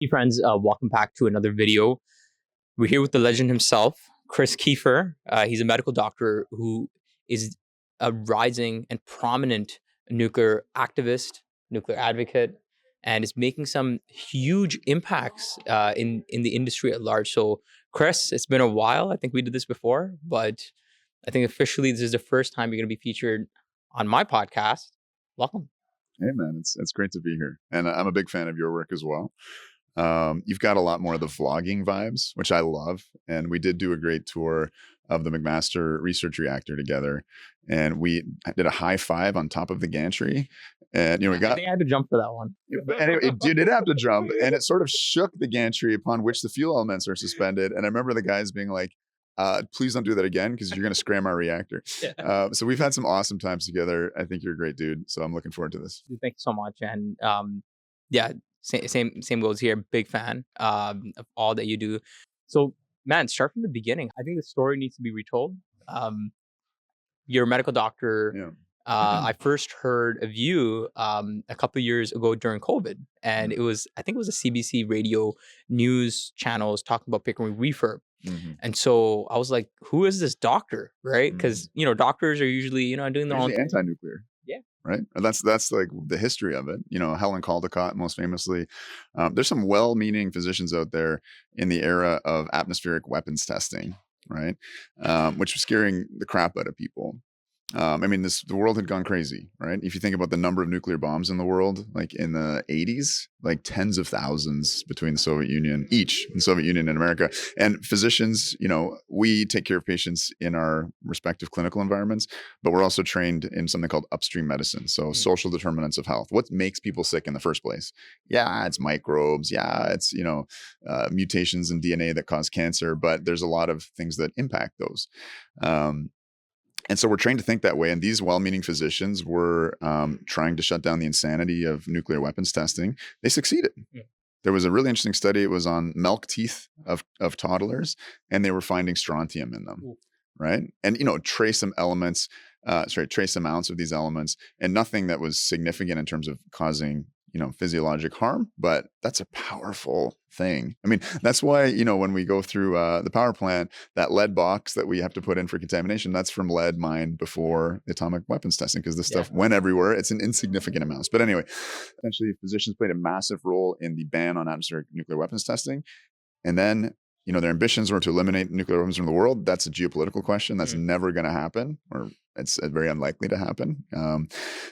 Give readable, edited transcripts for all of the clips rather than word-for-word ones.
Hey friends, welcome back to another video. We're here with the legend himself, Chris Keefer. He's a medical doctor who is a rising and prominent nuclear activist, nuclear advocate, and is making some huge impacts in the industry at large. So, Chris, it's been a while. I think we did this before, but I think officially this is the first time you're going to be featured on my podcast. Welcome. Hey man, it's great to be here, and I'm a big fan of your work as well. You've got a lot more of the vlogging vibes, which I love. And we did do a great tour of the McMaster research reactor together. And we did a high five on top of the gantry. And, we got... I think I had to jump for that one. Anyway, you did have to jump. And it sort of shook the gantry upon which the fuel elements are suspended. And I remember the guys being like, please don't do that again because you're going to scram our reactor. Yeah. So we've had some awesome times together. I think you're a great dude. So I'm looking forward to this. Thank you so much. And yeah, same goes here. Big fan of all that you do. So, man, start from the beginning. I think the story needs to be retold. You're a medical doctor. Yeah. I first heard of you a couple of years ago during COVID, and I think it was a CBC radio news channels talking about Pickering refurb. Mm-hmm. And so I was like, who is this doctor? Right? Because, doctors are usually, doing their own thing. Anti-nuclear. Yeah. Right. And that's like the history of it. Helen Caldicott, most famously. There's some well-meaning physicians out there in the era of atmospheric weapons testing, right? Which was scaring the crap out of people. The world had gone crazy, right? If you think about the number of nuclear bombs in the world, like in the 80s, like tens of thousands between the Soviet Union and America. And physicians, we take care of patients in our respective clinical environments, but we're also trained in something called upstream medicine. So social determinants of health. What makes people sick in the first place? Yeah, it's microbes. Yeah, it's, mutations in DNA that cause cancer, but there's a lot of things that impact those. And so we're trained to think that way. And these well-meaning physicians were trying to shut down the insanity of nuclear weapons testing. They succeeded. Yeah. There was a really interesting study. It was on milk teeth of toddlers, and they were finding strontium in them, right? And, trace amounts of these elements, and nothing that was significant in terms of causing physiologic harm, but that's a powerful thing. That's why, when we go through the power plant, that lead box that we have to put in for contamination, that's from lead mined before atomic weapons testing, because this stuff went everywhere. It's in insignificant amounts. But anyway, essentially physicians played a massive role in the ban on atmospheric nuclear weapons testing. And then, their ambitions were to eliminate nuclear weapons from the world. That's a geopolitical question. That's never going to happen, or it's very unlikely to happen,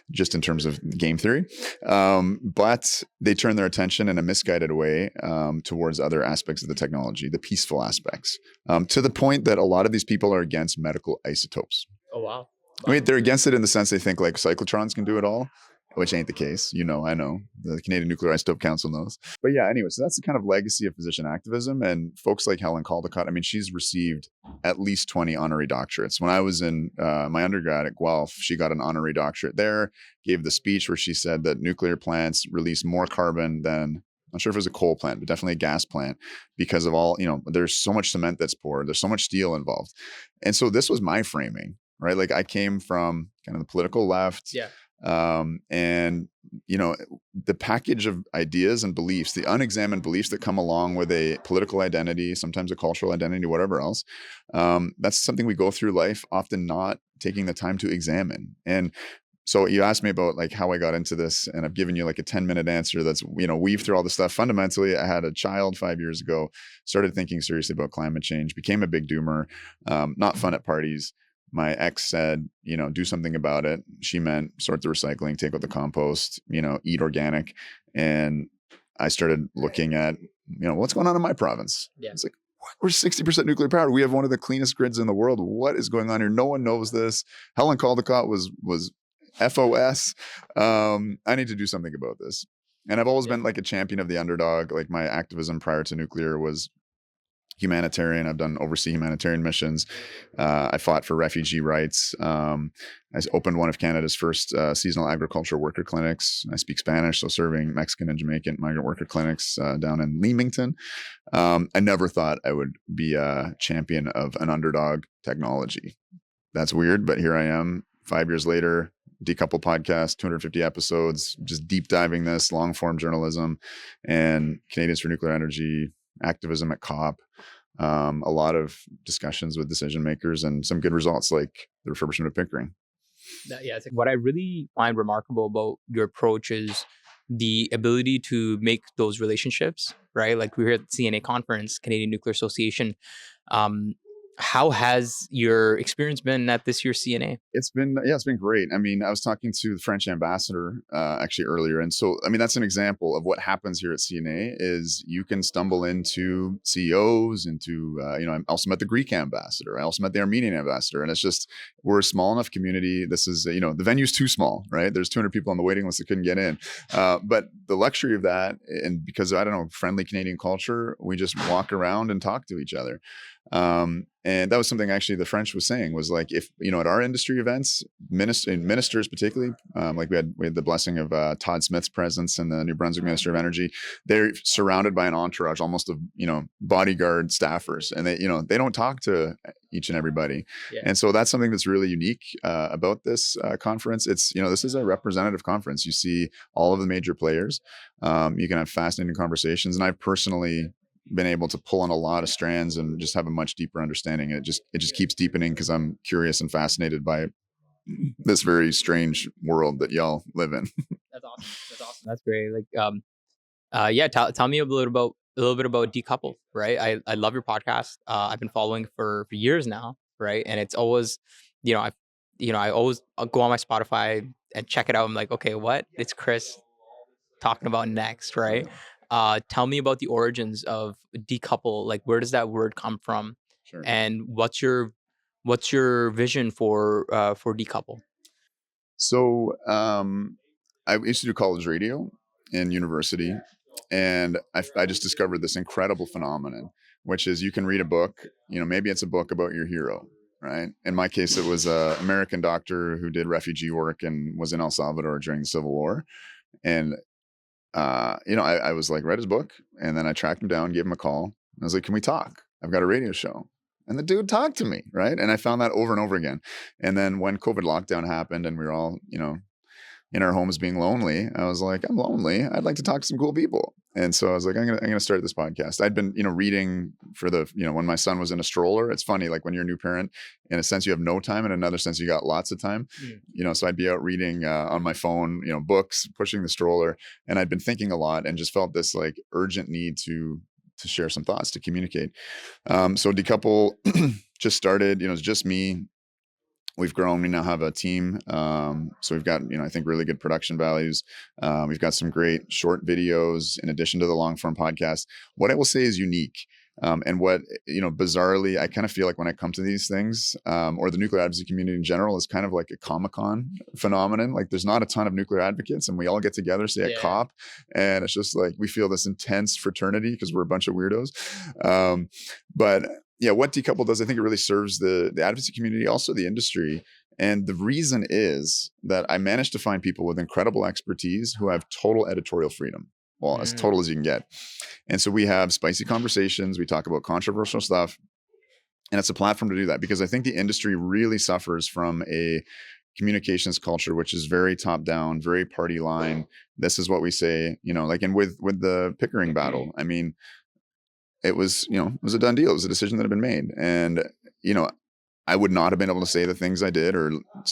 just in terms of game theory. But they turned their attention in a misguided way towards other aspects of the technology, the peaceful aspects, to the point that a lot of these people are against medical isotopes. Oh, wow. They're against it in the sense they think like cyclotrons can do it all, which ain't the case. I know. The Canadian Nuclear Isotope Council knows. But yeah, anyway, so that's the kind of legacy of physician activism. And folks like Helen Caldicott, she's received at least 20 honorary doctorates. When I was in my undergrad at Guelph, she got an honorary doctorate there, gave the speech where she said that nuclear plants release more carbon than, I'm not sure if it was a coal plant, but definitely a gas plant, because of all, there's so much cement that's poured, there's so much steel involved. And so this was my framing, right? Like I came from kind of the political left. Yeah. And the package of ideas and beliefs, the unexamined beliefs that come along with a political identity, sometimes a cultural identity, whatever else, that's something we go through life often not taking the time to examine. And so you asked me about like how I got into this, and I've given you like a 10-minute answer that's, weave through all the stuff. Fundamentally, I had a child 5 years ago, started thinking seriously about climate change, became a big doomer, not fun at parties. My ex said, do something about it. She meant sort the recycling, take out the compost, eat organic. And I started looking at, what's going on in my province? Yeah. It's like, what? We're 60% nuclear powered. We have one of the cleanest grids in the world. What is going on here? No one knows this. Helen Caldicott was FOS. I need to do something about this. And I've always been like a champion of the underdog. Like my activism prior to nuclear was humanitarian. I've done overseas humanitarian missions. I fought for refugee rights. I opened one of Canada's first seasonal agriculture worker clinics. I speak Spanish, so serving Mexican and Jamaican migrant worker clinics down in Leamington. I never thought I would be a champion of an underdog technology. That's weird, but here I am 5 years later, Decouple podcast, 250 episodes, just deep diving this, long form journalism, and Canadians for Nuclear Energy, activism at COP. A lot of discussions with decision makers and some good results like the refurbishment of Pickering. Yeah, what I really find remarkable about your approach is the ability to make those relationships, right? Like we were at the CNA conference, Canadian Nuclear Association. Um, how has your experience been at this year's CNA? It's been great. I mean, I was talking to the French ambassador actually earlier, and so I mean that's an example of what happens here at CNA. Is you can stumble into CEOs, into I also met the Greek ambassador, I also met the Armenian ambassador, and it's just we're a small enough community. This is the venue's too small, right? There's 200 people on the waiting list that couldn't get in, but the luxury of that, and because I don't know, friendly Canadian culture, we just walk around and talk to each other. And that was something actually the French was saying was like, if, at our industry events, ministers particularly, like we had the blessing of Todd Smith's presence and the New Brunswick Minister of Energy, they're surrounded by an entourage almost of, bodyguard staffers, and they don't talk to each and everybody. Yeah. And so that's something that's really unique about this conference. It's, this is a representative conference. You see all of the major players. You can have fascinating conversations. And I've personally been able to pull on a lot of strands and just have a much deeper understanding. It just keeps deepening because I'm curious and fascinated by this very strange world that y'all live in. That's awesome. That's great. Like, yeah, tell me a little bit about Decouple, right? I love your podcast. I've been following for years now, right? And it's always, I'll go on my Spotify and check it out. I'm like, okay, what? It's Chris talking about next, right? Tell me about the origins of Decouple. Like, where does that word come from? Sure. And what's your vision for Decouple? So I used to do college radio in university, and I just discovered this incredible phenomenon, which is you can read a book, maybe it's a book about your hero, right? In my case, it was an American doctor who did refugee work and was in El Salvador during the Civil War. And I was like, read his book, and then I tracked him down, gave him a call. I was like, can we talk? I've got a radio show. And the dude talked to me, right? And I found that over and over again. And then when COVID lockdown happened and we were all, in our homes being lonely, I was like, I'm lonely. I'd like to talk to some cool people. And so I was like, I'm gonna start this podcast. I'd been, reading for the, when my son was in a stroller. It's funny, like when you're a new parent, in a sense you have no time, in another sense you got lots of time. So I'd be out reading on my phone, books, pushing the stroller, and I'd been thinking a lot and just felt this like urgent need to share some thoughts, to communicate. So Decouple just started, it's just me. We've grown. We now have a team. So we've got, I think really good production values. We've got some great short videos in addition to the long form podcast. What I will say is unique. And what, bizarrely, I kind of feel like when I come to these things, or the nuclear advocacy community in general is kind of like a Comic-Con phenomenon. Like there's not a ton of nuclear advocates and we all get together, say at COP. And it's just like, we feel this intense fraternity because we're a bunch of weirdos. But yeah, what Decouple does, I think it really serves the advocacy community, also the industry. And the reason is that I managed to find people with incredible expertise who have total editorial freedom. Well, as total as you can get. And so we have spicy conversations. We talk about controversial stuff. And it's a platform to do that because I think the industry really suffers from a communications culture, which is very top down, very party line. This is what we say, like, and with the Pickering battle, I mean, it was a done deal. It was a decision that had been made. And, I would not have been able to say the things I did or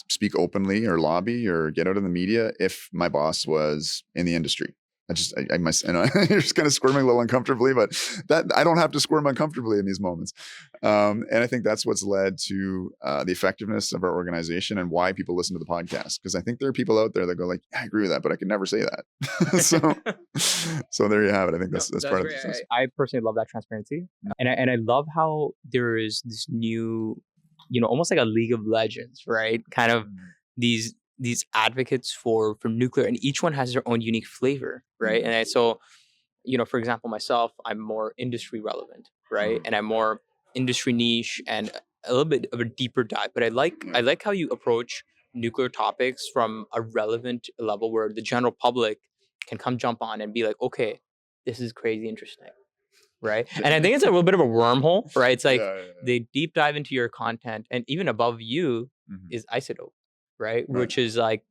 speak openly or lobby or get out in the media if my boss was in the industry. I must, you're just kind of squirming a little uncomfortably, but that I don't have to squirm uncomfortably in these moments. And I think that's what's led to the effectiveness of our organization and why people listen to the podcast. Because I think there are people out there that go like, I agree with that, but I could never say that. so there you have it. I think that's part great. of the business. I personally love that transparency. And I love how there is this new, almost like a League of Legends, right? Kind of these advocates for nuclear, and each one has their own unique flavor, right? And so, for example, myself, I'm more industry relevant, right? And I'm more industry niche and a little bit of a deeper dive. But I like how you approach nuclear topics from a relevant level where the general public can come jump on and be like, okay, this is crazy interesting. Right. And I think it's a little bit of a wormhole, right? It's like they deep dive into your content, and even above you is Isotope, right? Which is like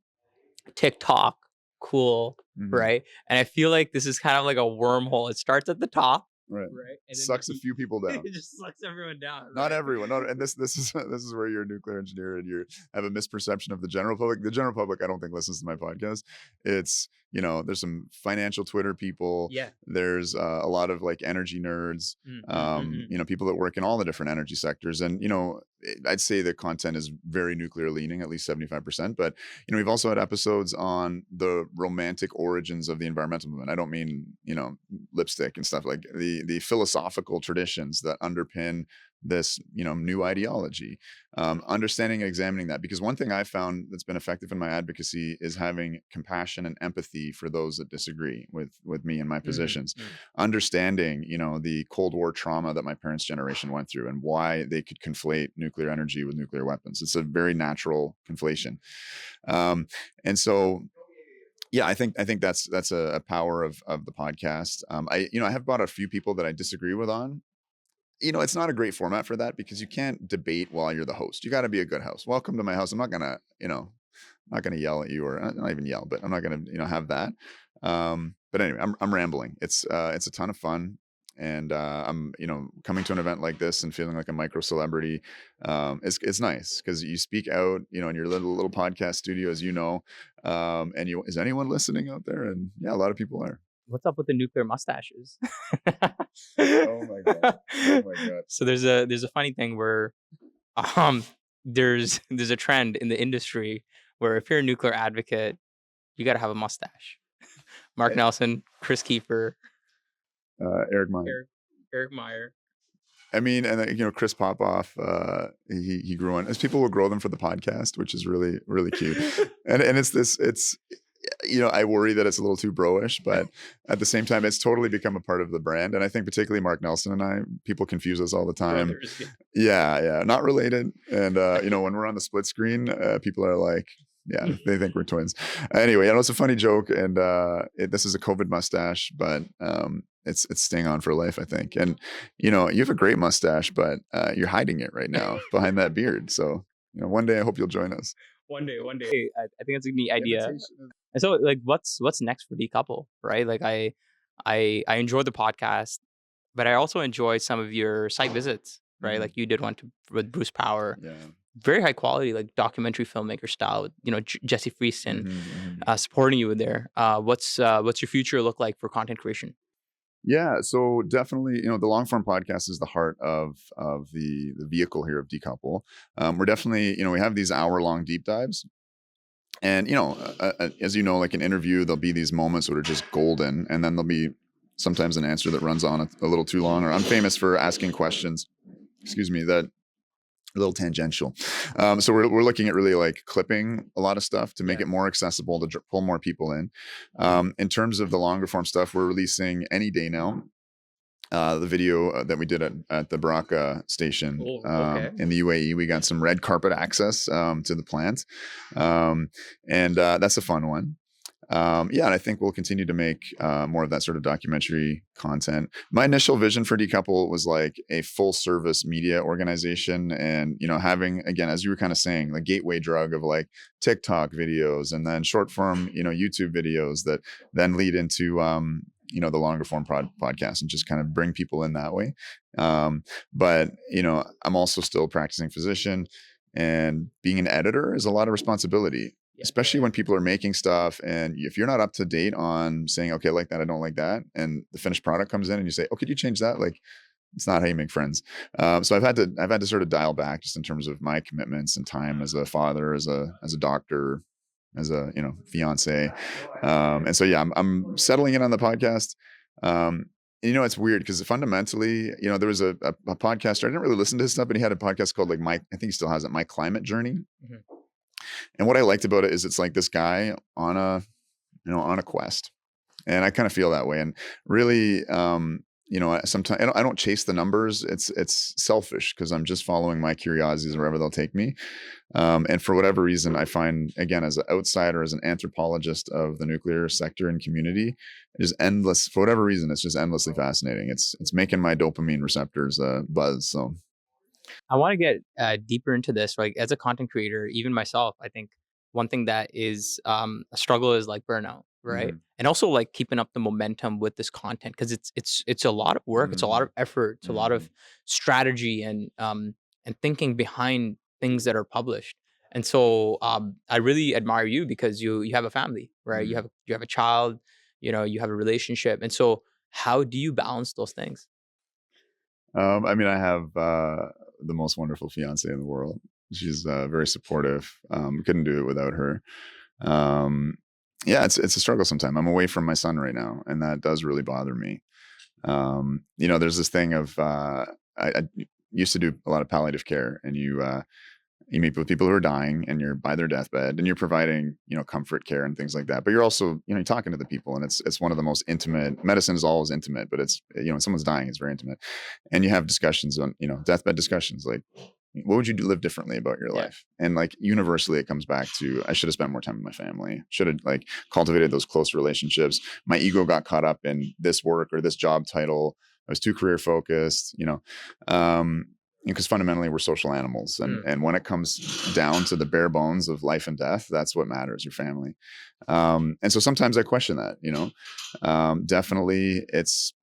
TikTok, cool, right? And I feel like this is kind of like a wormhole. It starts at the top, Right. right? And then Sucks a few people down. it just sucks everyone down. Not Right? everyone. No, and this is this is where you're a nuclear engineer and you have a misperception of the general public. The general public, I don't think, listens to my podcast. It's, you know, there's some financial Twitter people. Yeah. There's a lot of like energy nerds. You know, people that work in all the different energy sectors. And you know, I'd say the content is very nuclear leaning, at least 75%. But you know, we've also had episodes on the romantic origins of the environmental movement. I don't mean, you know, lipstick and stuff, like the philosophical traditions that underpin this, you know, new ideology. Understanding and examining that, because one thing I found that's been effective in my advocacy is having compassion and empathy for those that disagree with me and my positions. Understanding, you know, the Cold War trauma that my parents' generation went through and why they could conflate nuclear energy with nuclear weapons. It's a very natural conflation. And so yeah, I think that's a power of the podcast. I have brought a few people that I disagree with on. You know, it's not a great format for that because you can't debate while you're the host. You got to be a good host. Welcome to my house. I'm not gonna, you know, not gonna yell at you, or not even yell, but I'm not gonna, you know, have that. But anyway, I'm rambling. It's a ton of fun. And I'm, you know, coming to an event like this and feeling like a micro celebrity. It's nice because you speak out, you know, in your little podcast studio, as you know. And is anyone listening out there? And yeah, a lot of people are. What's up with the nuclear mustaches? Oh my god! Oh my god! So there's a funny thing where there's a trend in the industry where if you're a nuclear advocate, you got to have a mustache. Mark Nelson, Chris Keefer, Eric Meyer. Eric Meyer. I mean, and you know, Chris Popoff, he grew on, as people will grow them for the podcast, which is really, really cute. and it's, you know, I worry that it's a little too bro-ish, but at the same time, it's totally become a part of the brand. And I think particularly Mark Nelson and I, people confuse us all the time. Brothers, yeah, not related. And, you know, when we're on the split screen, people are like, yeah, they think we're twins. Anyway, I know it's a funny joke, and this is a COVID mustache, but it's staying on for life, I think. And you know, you have a great mustache, but you're hiding it right now behind that beard. So you know, one day I hope you'll join us. One day. I think that's a neat idea. And so, like, what's next for Decouple, right? Like, I enjoy the podcast, but I also enjoy some of your site visits, right? Like you did one with Bruce Power. Yeah. Very high quality, like documentary filmmaker style. With, you know, Jesse Freeston supporting you with there. What's your future look like for content creation? Yeah, so definitely, you know, the long form podcast is the heart of the vehicle here of Decouple. We're definitely, you know, we have these hour-long deep dives. And, you know, as you know, like an interview, there'll be these moments that are just golden. And then there'll be sometimes an answer that runs on a little too long. Or I'm famous for asking questions, that a little tangential. So we're looking at really like clipping a lot of stuff to make it more accessible, to pull more people in. In terms of the longer form stuff, we're releasing any day now. The video that we did at the Baraka station in the UAE, we got some red carpet access to the plant. And that's a fun one. And I think we'll continue to make more of that sort of documentary content. My initial vision for Decouple was like a full service media organization, and you know, having, again, as you were kind of saying, the gateway drug of like TikTok videos and then short form, you know, YouTube videos that then lead into you know, the longer form podcast, and just kind of bring people in that way. But you know, I'm also still a practicing physician, and being an editor is a lot of responsibility. Especially when people are making stuff, and if you're not up to date on saying, okay, I like that, I don't like that, and the finished product comes in and you say, oh, could you change that? Like, it's not how you make friends. So I've had to sort of dial back just in terms of my commitments and time as a father, as a doctor, as a, you know, fiance. And so, yeah, I'm settling in on the podcast. You know, it's weird because fundamentally, you know, there was a podcaster, I didn't really listen to his stuff, but he had a podcast called like I think he still has it, My Climate Journey. And what I liked about it is it's like this guy on a quest, and I kind of feel that way. And really, you know, sometimes I don't chase the numbers. It's selfish because I'm just following my curiosities wherever they'll take me. And for whatever reason, I find, again, as an outsider, as an anthropologist of the nuclear sector and community, it is endless. For whatever reason, it's just endlessly fascinating. It's making my dopamine receptors buzz. So I want to get deeper into this. Like as a content creator, even myself, I think one thing that is a struggle is like burnout, right? Mm-hmm. And also like keeping up the momentum with this content because it's a lot of work, it's a lot Mm-hmm. of effort, it's a lot Mm-hmm. of strategy and thinking behind things that are published. And so I really admire you because you have a family, right? Mm-hmm. You have a child, you have a relationship, and so how do you balance those things? I mean, I have the most wonderful fiance in the world. She's very supportive. Couldn't do it without her. Um, yeah, it's a struggle sometimes. I'm away from my son right now, and that does really bother me. There's this thing of I used to do a lot of palliative care, and you meet with people who are dying and you're by their deathbed and you're providing, comfort care and things like that. But you're also, you're talking to the people, and it's one of the most intimate. Medicine is always intimate, but it's, when someone's dying, it's very intimate. And you have discussions on, deathbed discussions, like, what would you live differently about your Yeah. life? And like universally it comes back to, I should have spent more time with my family, should have like cultivated those close relationships. My ego got caught up in this work or this job title. I was too career focused, because fundamentally we're social animals, and when it comes down to the bare bones of life and death, that's what matters, your family. And so sometimes I question that. Definitely it's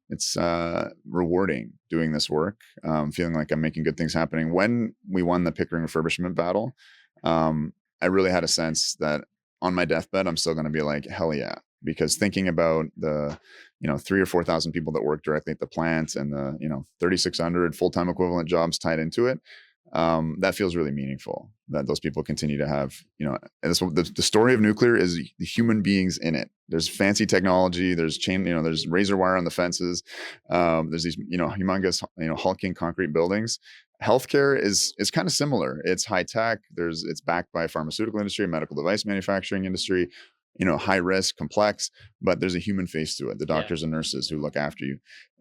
rewarding doing this work, feeling like I'm making good things happening. When we won the Pickering refurbishment battle, I really had a sense that on my deathbed I'm still going to be like, hell yeah, because thinking about the 3 or 4,000 people that work directly at the plant and the 3,600 full-time equivalent jobs tied into it, that feels really meaningful, that those people continue to have, and the story of nuclear is the human beings in it. There's fancy technology, there's there's razor wire on the fences, there's these humongous hulking concrete buildings. Healthcare is kind of similar. It's high tech. It's backed by pharmaceutical industry, medical device manufacturing industry, high risk, complex, but there's a human face to it. The doctors and nurses who look after you.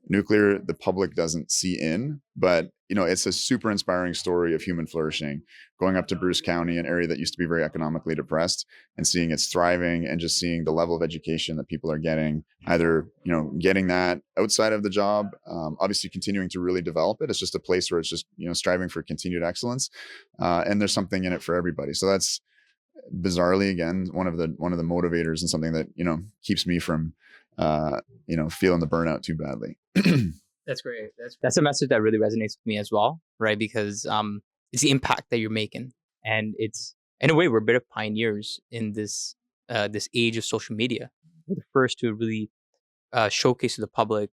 Nuclear, the public doesn't see in, but it's a super inspiring story of human flourishing. Going up to Bruce County, an area that used to be very economically depressed, and seeing it's thriving, and just seeing the level of education that people are getting, either getting that outside of the job, obviously continuing to really develop it. It's just a place where it's just striving for continued excellence, and there's something in it for everybody. So that's bizarrely, again, one of the motivators, and something that keeps me from feeling the burnout too badly. That's great. That's a message that really resonates with me as well, right? Because it's the impact that you're making, and it's in a way we're a bit of pioneers in this age of social media. We're the first to really showcase to the public.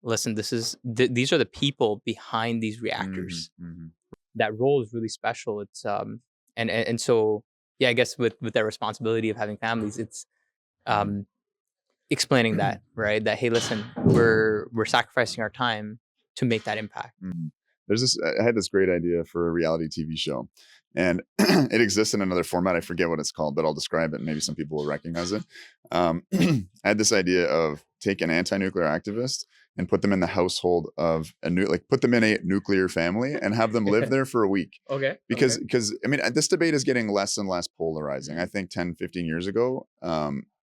Listen, these are the people behind these reactors. Mm-hmm, mm-hmm. That role is really special. It's and so yeah, I guess with that responsibility of having families, it's explaining that, right? That, hey, listen, we're sacrificing our time to make that impact. Mm-hmm. I had this great idea for a reality TV show, and it exists in another format. I forget what it's called, but I'll describe it and maybe some people will recognize it. I had this idea of take an anti-nuclear activist and put them in the household of put them in a nuclear family and have them live there for a week. Okay. Because I mean, this debate is getting less and less polarizing. I think 10, 15 years ago,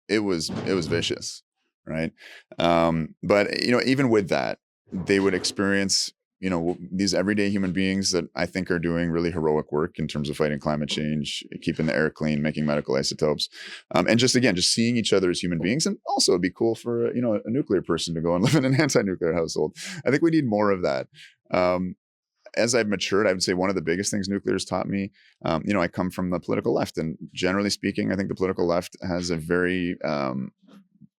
it was vicious, right? But even with that, they would experience these everyday human beings that I think are doing really heroic work in terms of fighting climate change, keeping the air clean, making medical isotopes, and just seeing each other as human beings. And also, it'd be cool for a nuclear person to go and live in an anti-nuclear household. I think we need more of that. As I've matured, I would say one of the biggest things nuclear has taught me, I come from the political left, and generally speaking, I think the political left has a very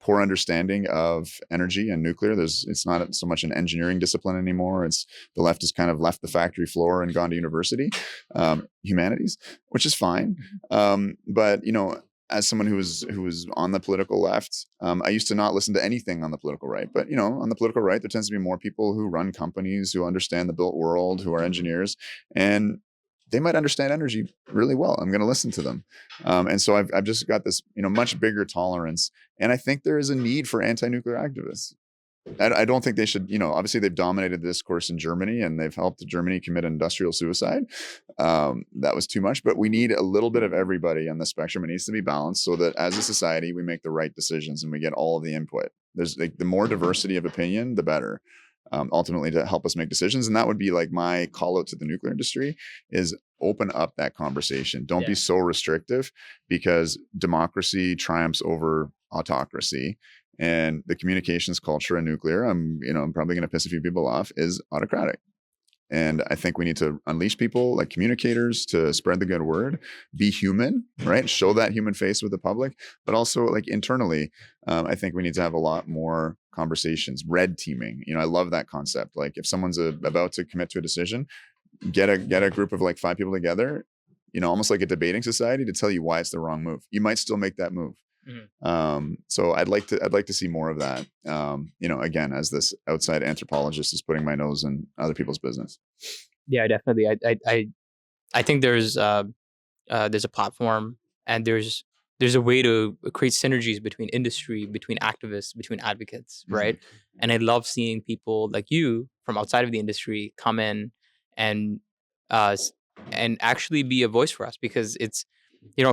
poor understanding of energy and nuclear. It's not so much an engineering discipline anymore. It's the left has kind of left the factory floor and gone to university, humanities, which is fine. But as someone who was on the political left, I used to not listen to anything on the political right. But on the political right, there tends to be more people who run companies, who understand the built world, who are engineers, and they might understand energy really well. I'm going to listen to them. And so I've just got this, much bigger tolerance. And I think there is a need for anti-nuclear activists. I don't think they should, obviously they've dominated the discourse in Germany, and they've helped Germany commit industrial suicide. That was too much, but we need a little bit of everybody on the spectrum. It needs to be balanced so that as a society, we make the right decisions and we get all of the input. There's the more diversity of opinion, the better. ultimately to help us make decisions. And that would be like my call out to the nuclear industry is open up that conversation. Don't be so restrictive, because democracy triumphs over autocracy. And the communications culture in nuclear, I'm probably going to piss a few people off, is autocratic. And I think we need to unleash people like communicators to spread the good word, be human, right? Show that human face with the public, but also like internally, I think we need to have a lot more conversations. Red teaming, I love that concept. Like if someone's about to commit to a decision, get a group of like 5 people together, almost like a debating society, to tell you why it's the wrong move. You might still make that move. So I'd like to see more of that. Again, as this outside anthropologist is putting my nose in other people's business. Yeah, definitely. I think there's a platform, and there's a way to create synergies between industry, between activists, between advocates, right? And I love seeing people like you from outside of the industry come in and actually be a voice for us, because it's,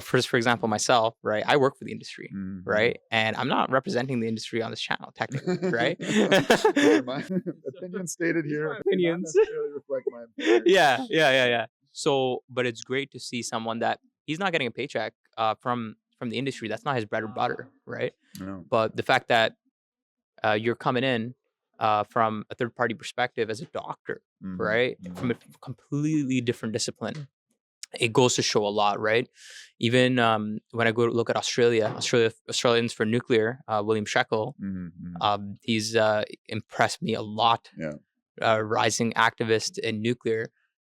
for example, myself, right? I work for the industry, right? And I'm not representing the industry on this channel, technically, right? My opinion stated here. Opinions. Not necessarily reflect my opinion. Yeah. So, but it's great to see someone that he's not getting a paycheck from the industry. That's not his bread and butter, right? No. But the fact that you're coming in from a third party perspective as a doctor, right? From a completely different discipline. It goes to show a lot, right? Even when I go to look at Australians for nuclear, William Sheckle, he's impressed me a lot. Rising activist in nuclear.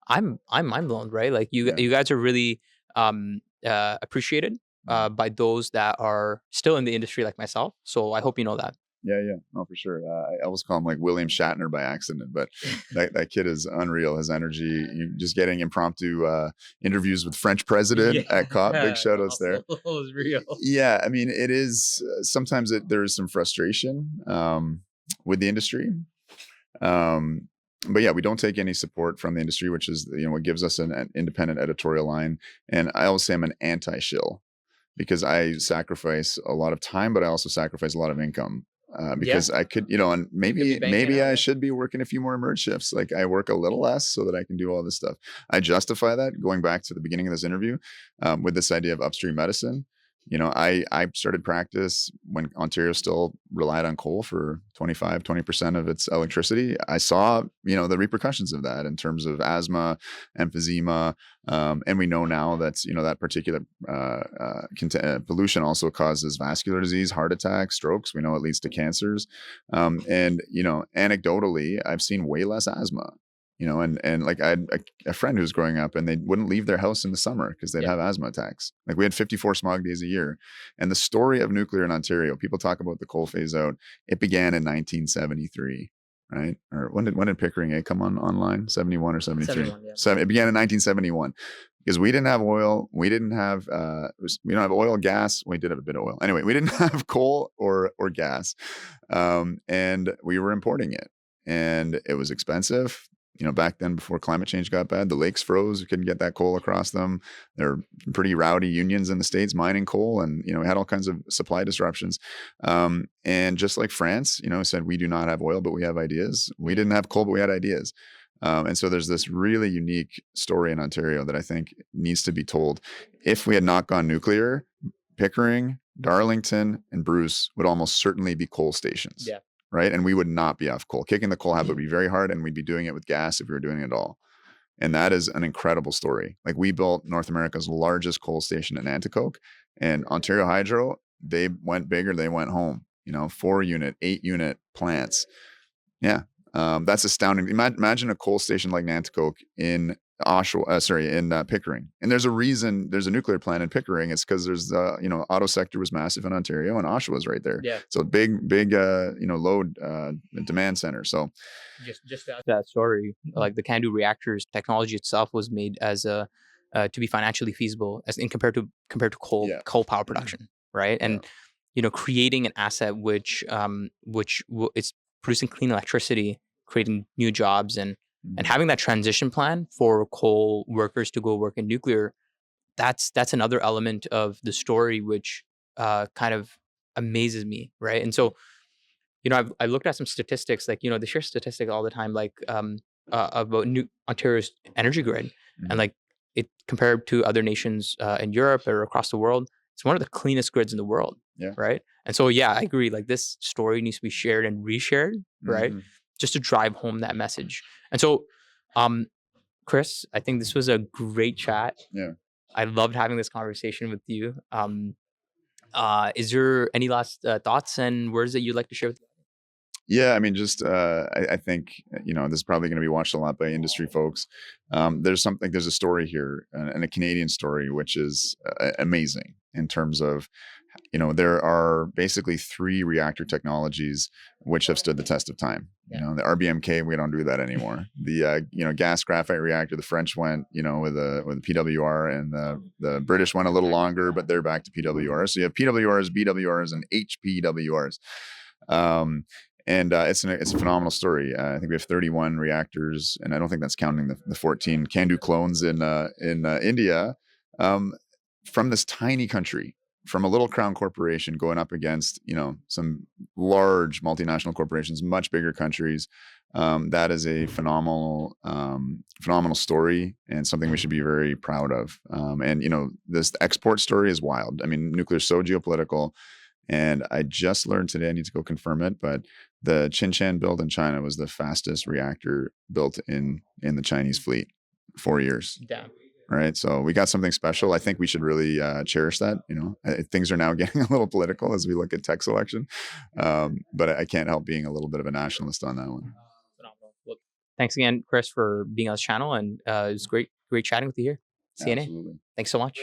I'm mind blown, right? Like you guys are really appreciated by those that are still in the industry, like myself. So I hope you know that. Yeah, no, for sure. I always call him like William Shatner by accident, but that kid is unreal. His energy, just getting impromptu interviews with French president at COP. Big shout outs there. It was real. Yeah, I mean, it is sometimes there is some frustration with the industry. But yeah, we don't take any support from the industry, which is what gives us an independent editorial line. And I always say I'm an anti-shill, because I sacrifice a lot of time, but I also sacrifice a lot of income. Because I could, and maybe I should be working a few more emerge shifts. Like I work a little less so that I can do all this stuff. I justify that going back to the beginning of this interview with this idea of upstream medicine. I started practice when Ontario still relied on coal for 20% of its electricity. I saw, the repercussions of that in terms of asthma, emphysema. And we know now that's, that particular pollution also causes vascular disease, heart attacks, strokes. We know it leads to cancers. And anecdotally, I've seen way less asthma. And like I had a friend who was growing up, and they wouldn't leave their house in the summer because they'd have asthma attacks. Like we had 54 smog days a year. And the story of nuclear in Ontario, people talk about the coal phase out. It began in 1973, right? Or when did Pickering A come online? 71 or 73? 71, yeah. So it began in 1971. Because we didn't have oil, we don't have oil, gas. We did have a bit of oil. Anyway, we didn't have coal or gas, and we were importing it, and it was expensive. Back then, before climate change got bad, the lakes froze. We couldn't get that coal across them. There were pretty rowdy unions in the States mining coal, and we had all kinds of supply disruptions. And just like France, said we do not have oil, but we have ideas. We didn't have coal, but we had ideas. And so there's this really unique story in Ontario that I think needs to be told. If we had not gone nuclear, Pickering, Darlington, and Bruce would almost certainly be coal stations. Yeah. Right. And we would not be off coal. Kicking the coal habit would be very hard, and we'd be doing it with gas if we were doing it all. And that is an incredible story. Like we built North America's largest coal station in Nanticoke, and Ontario Hydro, they went bigger, they went home, 4-unit, 8-unit plants. Yeah. That's astounding. Imagine a coal station like Nanticoke in Pickering. And there's a reason there's a nuclear plant in Pickering. It's because there's auto sector was massive in Ontario, and Oshawa's right there. Yeah. So big load demand center. So just that story, like the CANDU reactors technology itself was made as to be financially feasible as in compared to coal power production, right? And creating an asset which it's producing clean electricity, creating new jobs, and having that transition plan for coal workers to go work in nuclear, that's another element of the story which kind of amazes me, right? And so, I looked at some statistics, like, they share statistics all the time, like, about New Ontario's energy grid, and Mhm. like it compared to other nations in Europe or across the world, it's one of the cleanest grids in the world, Yeah. right? And so, yeah, I agree. Like, this story needs to be shared and reshared, right? Mhm. Just to drive home that message. And so, um, Chris, I think this was a great chat. Yeah. I loved having this conversation with you. Is there any last thoughts and words that you'd like to share with? Yeah, I mean, just I think this is probably going to be watched a lot by industry folks. There's a story here, and a Canadian story, which is amazing in terms of there are basically three reactor technologies which have stood the test of time. Yeah. The RBMK, we don't do that anymore. The gas graphite reactor, the French went with a PWR, and the British went a little longer, but they're back to PWR. So you have PWRs, BWRs, and HPWRs. Um, and it's a phenomenal story. I think we have 31 reactors, and I don't think that's counting the 14 Candu clones in India, um, from this tiny country, from a little crown corporation going up against some large multinational corporations, much bigger countries. That is a phenomenal story, and something we should be very proud of. And this export story is wild. I mean, nuclear is so geopolitical. And I just learned today, I need to go confirm it, but the Qinshan build in China was the fastest reactor built in the Chinese fleet. 4 years. Damn. Right. So we got something special. I think we should really cherish that. Things are now getting a little political as we look at tech selection. But I can't help being a little bit of a nationalist on that one. Phenomenal. Well, thanks again, Chris, for being on this channel, and it was great chatting with you here. CNA. Absolutely. Thanks so much.